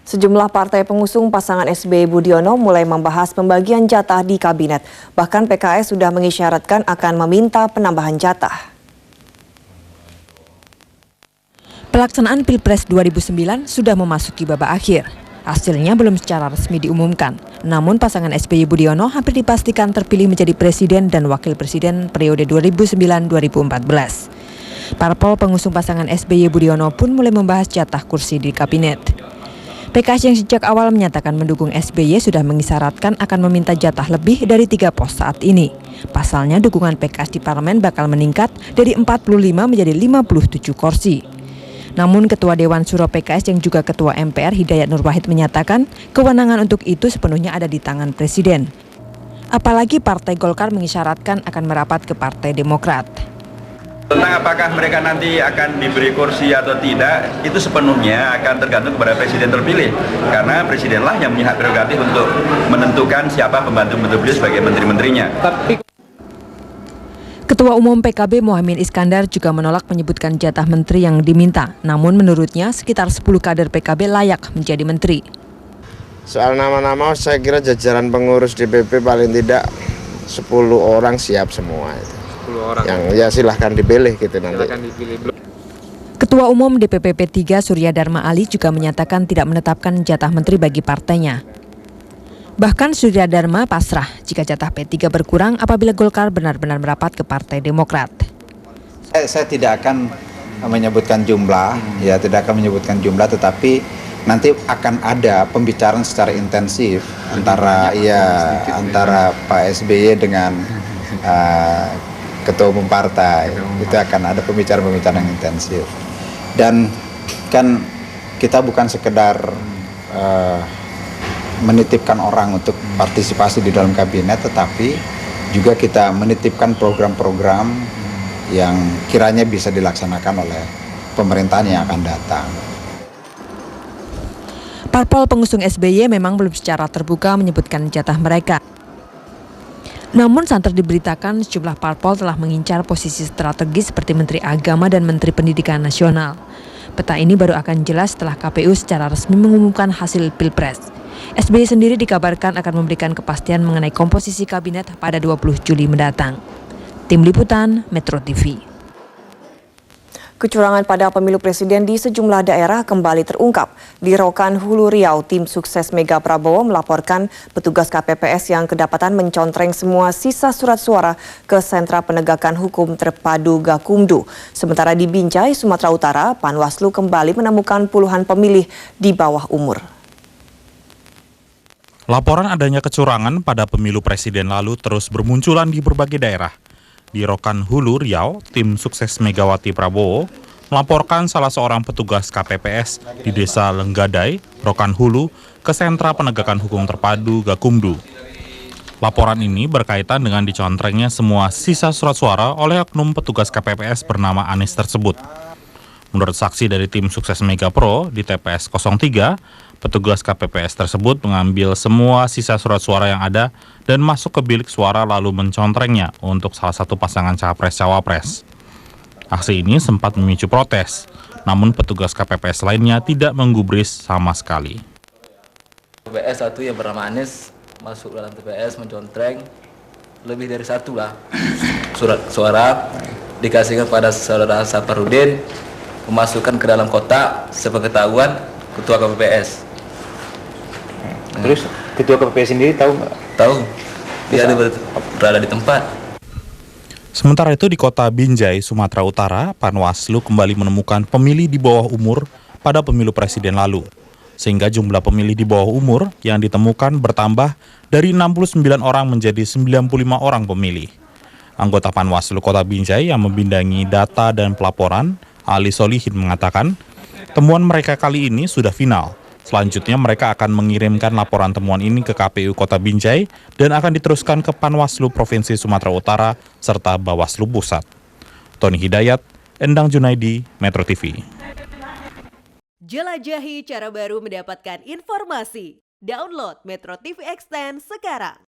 Sejumlah partai pengusung pasangan SBY Budiono mulai membahas pembagian jatah di kabinet. Bahkan PKS sudah mengisyaratkan akan meminta penambahan jatah. Pelaksanaan Pilpres 2009 sudah memasuki babak akhir. Hasilnya belum secara resmi diumumkan. Namun pasangan SBY Budiono hampir dipastikan terpilih menjadi presiden dan wakil presiden periode 2009-2014. Parpol pengusung pasangan SBY Budiono pun mulai membahas jatah kursi di kabinet. PKS yang sejak awal menyatakan mendukung SBY sudah mengisyaratkan akan meminta jatah lebih dari 3 pos saat ini. Pasalnya dukungan PKS di parlemen bakal meningkat dari 45 menjadi 57 kursi. Namun Ketua Dewan Suro PKS yang juga Ketua MPR Hidayat Nur Wahid menyatakan kewenangan untuk itu sepenuhnya ada di tangan Presiden. Apalagi Partai Golkar mengisyaratkan akan merapat ke Partai Demokrat. Tentang apakah mereka nanti akan diberi kursi atau tidak, itu sepenuhnya akan tergantung kepada Presiden terpilih. Karena Presidenlah yang punya hak prerogatif untuk menentukan siapa pembantu-pembantu beliau sebagai menteri-menterinya. Ketua Umum PKB Muhaimin Iskandar juga menolak menyebutkan jatah menteri yang diminta. Namun menurutnya sekitar 10 kader PKB layak menjadi menteri. Soal nama-nama saya kira jajaran pengurus DPP paling tidak 10 orang siap semua itu. Yang ya silahkan dipilih gitu nanti. Ketua Umum DPP P3 Surya Dharma Ali juga menyatakan tidak menetapkan jatah menteri bagi partainya. Bahkan Surya Dharma pasrah jika jatah P3 berkurang apabila Golkar benar-benar merapat ke Partai Demokrat. Saya tidak akan menyebutkan jumlah, tidak akan menyebutkan jumlah, tetapi nanti akan ada pembicaraan secara intensif antara Pak SBY dengan Ketua Umum Partai. Itu akan ada pembicaraan yang intensif. Dan kan kita bukan sekedar menitipkan orang untuk partisipasi di dalam kabinet, tetapi juga kita menitipkan program-program yang kiranya bisa dilaksanakan oleh pemerintahan yang akan datang. Parpol pengusung SBY memang belum secara terbuka menyebutkan jatah mereka. Namun santer diberitakan sejumlah parpol telah mengincar posisi strategis seperti Menteri Agama dan Menteri Pendidikan Nasional. Peta ini baru akan jelas setelah KPU secara resmi mengumumkan hasil Pilpres. SBY sendiri dikabarkan akan memberikan kepastian mengenai komposisi kabinet pada 20 Juli mendatang. Tim Liputan, Metro TV. Kecurangan pada pemilu presiden di sejumlah daerah kembali terungkap. Di Rokan Hulu Riau, tim sukses Mega Prabowo melaporkan petugas KPPS yang kedapatan mencontreng semua sisa surat suara ke Sentra Penegakan Hukum Terpadu Gakumdu. Sementara di Binjai, Sumatera Utara, Panwaslu kembali menemukan puluhan pemilih di bawah umur. Laporan adanya kecurangan pada pemilu presiden lalu terus bermunculan di berbagai daerah. Di Rokan Hulu Riau, tim sukses Megawati Prabowo melaporkan salah seorang petugas KPPS di Desa Lenggadai, Rokan Hulu, ke Sentra Penegakan Hukum Terpadu Gakumdu. Laporan ini berkaitan dengan dicontrengnya semua sisa surat suara oleh oknum petugas KPPS bernama Anis tersebut. Menurut saksi dari tim sukses Mega Pro di TPS 03, petugas KPPS tersebut mengambil semua sisa surat suara yang ada dan masuk ke bilik suara lalu mencontrengnya untuk salah satu pasangan capres-cawapres. Aksi ini sempat memicu protes, namun petugas KPPS lainnya tidak menggubris sama sekali. TPS satu yang bernama Anis masuk dalam TPS mencontreng lebih dari satu lah surat suara, dikasihkan pada saudara Saparudin, memasukkan ke dalam kotak sepengetahuan ketua KPPS. Terus ketua KPPS sendiri tahu nggak? Tahu, dia berada di tempat. Sementara itu di kota Binjai, Sumatera Utara, Panwaslu kembali menemukan pemilih di bawah umur pada pemilu presiden lalu. Sehingga jumlah pemilih di bawah umur yang ditemukan bertambah dari 69 orang menjadi 95 orang pemilih. Anggota Panwaslu Kota Binjai yang membidangi data dan pelaporan, Ali Solihin mengatakan, temuan mereka kali ini sudah final. Selanjutnya mereka akan mengirimkan laporan temuan ini ke KPU Kota Binjai dan akan diteruskan ke Panwaslu Provinsi Sumatera Utara serta Bawaslu Pusat. Tony Hidayat, Endang Junaidi, Metro TV. Jelajahi cara baru mendapatkan informasi. Download Metro TV Extend sekarang.